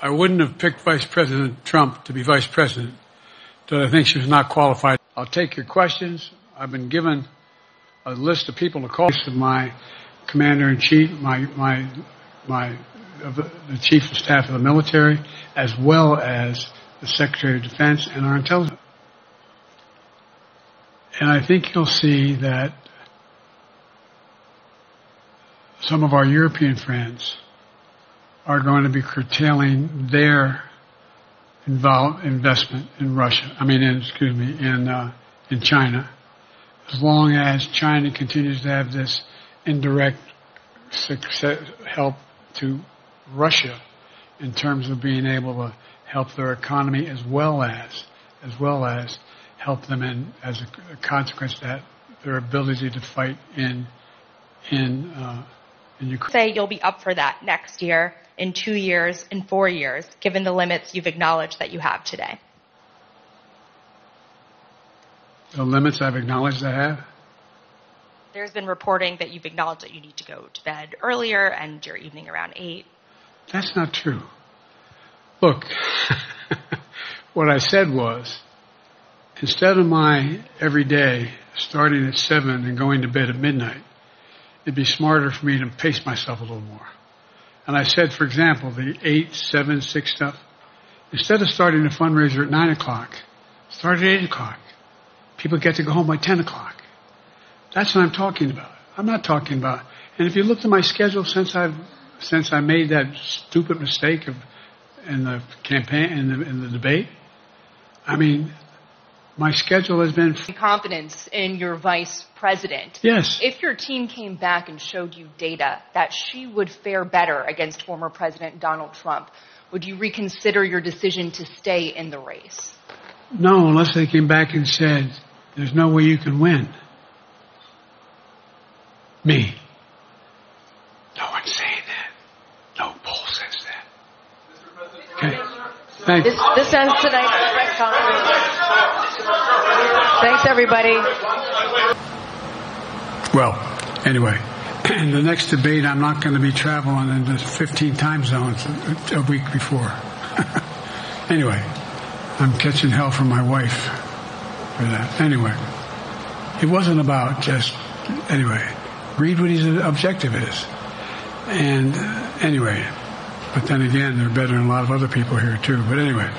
I wouldn't have picked Vice President Trump to be Vice President, but I think she was not qualified. I'll take your questions. I've been given a list of people to call. Of my Commander-in-Chief, the Chief of Staff of the military, as well as the Secretary of Defense and our intelligence. And I think you'll see that some of our European friends are going to be curtailing their investment in Russia. In China, as long as China continues to have this indirect help to Russia in terms of being able to help their economy, as well as help them in, as a consequence of that, their ability to fight in Ukraine. Say you'll be up for that next year, in 2 years, in 4 years, given the limits you've acknowledged that you have today? The limits I've acknowledged I have? There's been reporting that you've acknowledged that you need to go to bed earlier and your evening around 8. That's not true. Look, what I said was, instead of my every day starting at 7 and going to bed at midnight, it'd be smarter for me to pace myself a little more. And I said, for example, the 8, 7, 6 stuff, instead of starting a fundraiser at 9 o'clock, start at 8 o'clock. People get to go home by 10 o'clock. That's what I'm talking about. I'm not talking about, and if you looked at my schedule since I made that stupid mistake in the campaign, in the debate, I mean, my schedule has been... Confidence in your vice president. Yes. If your team came back and showed you data that she would fare better against former President Donald Trump, would you reconsider your decision to stay in the race? No, unless they came back and said, there's no way you can win. Me. No one's saying that. No poll says that. Okay. Thanks. This ends tonight's press conference. Thanks, everybody. Well, anyway, in the next debate, I'm not going to be traveling in the 15 time zones a week before. Anyway, I'm catching hell from my wife for that. Anyway, it wasn't about just, read what his objective is. And anyway, but then again, they're better than a lot of other people here too. But anyway.